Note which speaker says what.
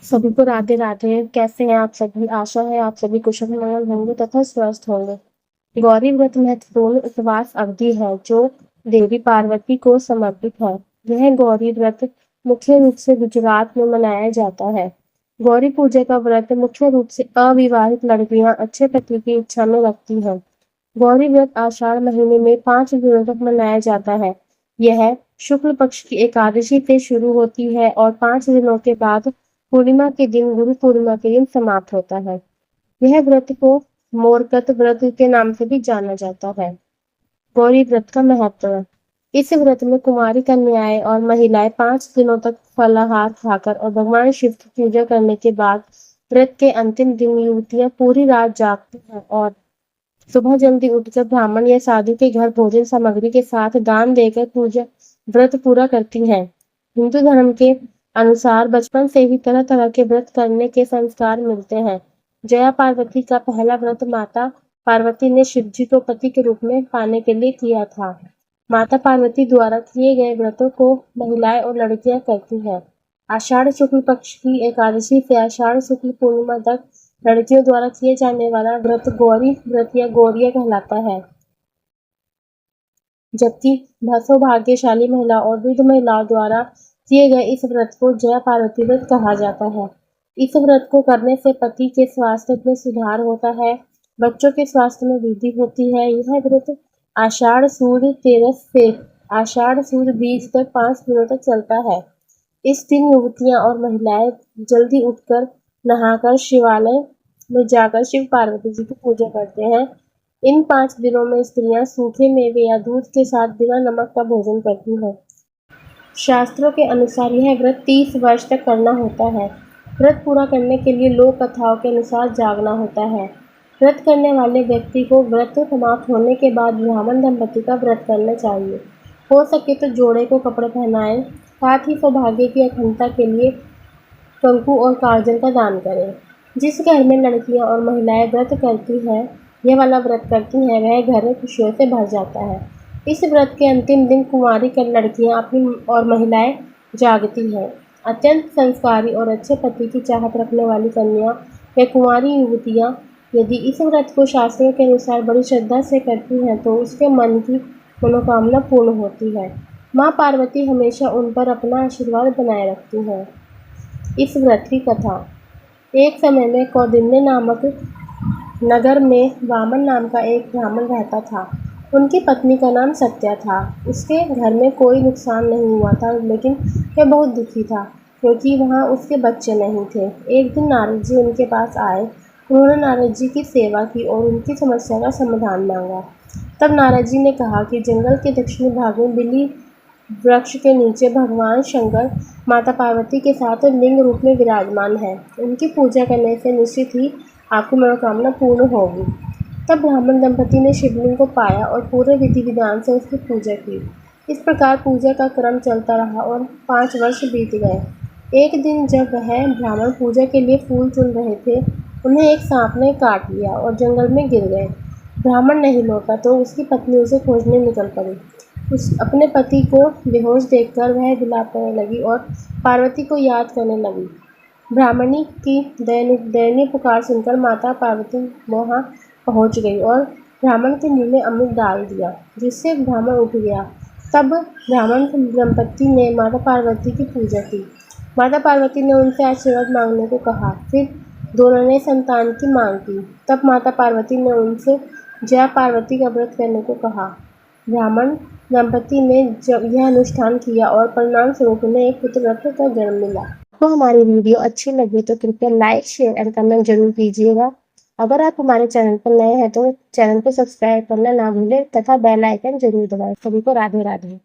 Speaker 1: सभी को राधे राधे। कैसे हैं आप सभी? आशा है आप सभी कुशल मंगल होंगे तथा स्वस्थ होंगे। गौरी व्रत महत्वपूर्ण उपवास अवधि है जो देवी पार्वती को समर्पित है। यह गौरी व्रत मुख्य रूप से गुजरात में मनाया जाता है। गौरी पूजा का व्रत मुख्य रूप से अविवाहित लड़कियां अच्छे पति की इच्छा में रखती हैं। गौरी व्रत आषाढ़ महीने में 5 दिनों तक मनाया जाता है। यह शुक्ल पक्ष की एकादशी से शुरू होती है और 5 दिनों के बाद पूर्णिमा के दिन गुरु पूर्णिमा के दिन समाप्त होता है। यह व्रत को मोरकत व्रत के नाम से भी जाना जाता है। गौरी व्रत का महत्व। इस व्रत में कुमारी कन्याएं और महिलाएं 5 दिनों तक फलाहार खाकर और भगवान शिव की पूजा करने के बाद व्रत के अंतिम दिन युवतियां पूरी रात जागती हैं और सुबह जल्दी उठकर ब्राह्मण या साधु के घर भोजन सामग्री के साथ दान देकर पूजा व्रत पूरा करती हैं। हिंदू धर्म के अनुसार बचपन से ही तरह तरह के व्रत करने के संस्कार मिलते हैं। जया पार्वती का पहला व्रत माता पार्वती ने शिव जी को पति के रूप में पाने के लिए किया था। माता पार्वती द्वारा किए गए व्रतों को महिलाएं और लड़कियां करती हैं। आषाढ़ शुक्ल पक्ष की एकादशी से आषाढ़ शुक्ल पूर्णिमा तक लड़कियों द्वारा किए जाने वाला व्रत गौरी व्रत या गौरिया कहलाता है। जबकि सौभाग्यशाली महिला और वृद्ध महिलाओं द्वारा किए गए इस व्रत को जया पार्वती व्रत कहा जाता है। इस व्रत को करने से पति के स्वास्थ्य में सुधार होता है, बच्चों के स्वास्थ्य में वृद्धि होती है। यह व्रत आषाढ़ सूर्य तेरस से आषाढ़ सूर्य बीज तक 5 दिनों तक चलता है। इस दिन युवतियां और महिलाएं जल्दी उठकर नहाकर शिवालय में जाकर शिव पार्वती जी की पूजा करते हैं। इन 5 दिनों में स्त्रियां सूखे मेवे या दूध के साथ बिना नमक का भोजन करती हैं। शास्त्रों के अनुसार यह व्रत 30 वर्ष तक करना होता है। व्रत पूरा करने के लिए लोक कथाओं के अनुसार जागना होता है। व्रत करने वाले व्यक्ति को व्रत समाप्त होने के बाद ब्राह्मण दंपति का व्रत करना चाहिए। हो सके तो जोड़े को कपड़े पहनाएं, साथ ही सौभाग्य की अखंडता के लिए कंकु और काजल का दान करें। जिस घर में लड़कियां और महिलाएं व्रत करती हैं, यह वाला व्रत करती हैं, वह घर खुशियों से भर जाता है। इस व्रत के अंतिम दिन कुंवारी कर लड़कियां अपनी और महिलाएं जागती हैं। अत्यंत संस्कारी और अच्छे पति की चाहत रखने वाली कन्या या कुंवारी युवतियां यदि इस व्रत को शास्त्रों के अनुसार बड़ी श्रद्धा से करती हैं तो उसके मन की मनोकामना पूर्ण होती है। माँ पार्वती हमेशा उन पर अपना आशीर्वाद बनाए रखती हैं। इस व्रत की कथा। एक समय में कौंडिन्य नामक नगर में वामन नाम का एक ब्राह्मण रहता था। उनकी पत्नी का नाम सत्या था। उसके घर में कोई नुकसान नहीं हुआ था, लेकिन वह बहुत दुखी था क्योंकि वहाँ उसके बच्चे नहीं थे। एक दिन नारद जी उनके पास आए। उन्होंने नारद जी की सेवा की और उनकी समस्या का समाधान मांगा। तब नारद जी ने कहा कि जंगल के दक्षिणी भाग में बिली वृक्ष के नीचे भगवान शंकर माता पार्वती के साथ लिंग रूप में विराजमान है। उनकी पूजा करने से निश्चित ही आपकी मनोकामना पूर्ण होगी। तब ब्राह्मण दंपति ने शिवलिंग को पाया और पूरे विधि विधान से उसकी पूजा की। इस प्रकार पूजा का क्रम चलता रहा और 5 वर्ष बीत गए। एक दिन जब वह ब्राह्मण पूजा के लिए फूल चुन रहे थे, उन्हें एक सांप ने काट लिया और जंगल में गिर गए। ब्राह्मण नहीं लौटा तो उसकी पत्नी उसे खोजने निकल पड़ी। अपने पति को बेहोश देखकर वह विलापने लगी और पार्वती को याद करने लगी। ब्राह्मणी की दयनीय पुकार सुनकर माता पार्वती वहां पहुंच गई और ब्राह्मण के मुंह में अमृत डाल दिया, जिससे ब्राह्मण उठ गया। तब ब्राह्मण दंपति ने माता पार्वती की पूजा की। माता पार्वती ने उनसे आशीर्वाद मांगने को कहा। फिर दोनों ने संतान की मांग की। तब माता पार्वती ने उनसे जया पार्वती का व्रत करने को कहा। ब्राह्मण दंपति ने जब यह अनुष्ठान किया और परिणाम स्वरूप उन्हें एक पुत्र रत्न का जन्म मिला। आपको हमारी वीडियो अच्छी लगी तो कृपया लाइक, शेयर एंड कमेंट जरूर कीजिएगा। अगर आप हमारे चैनल पर नए हैं तो चैनल को सब्सक्राइब करना ना भूलें तथा बेल आइकन जरूर दबाएं। सभी को राधे राधे।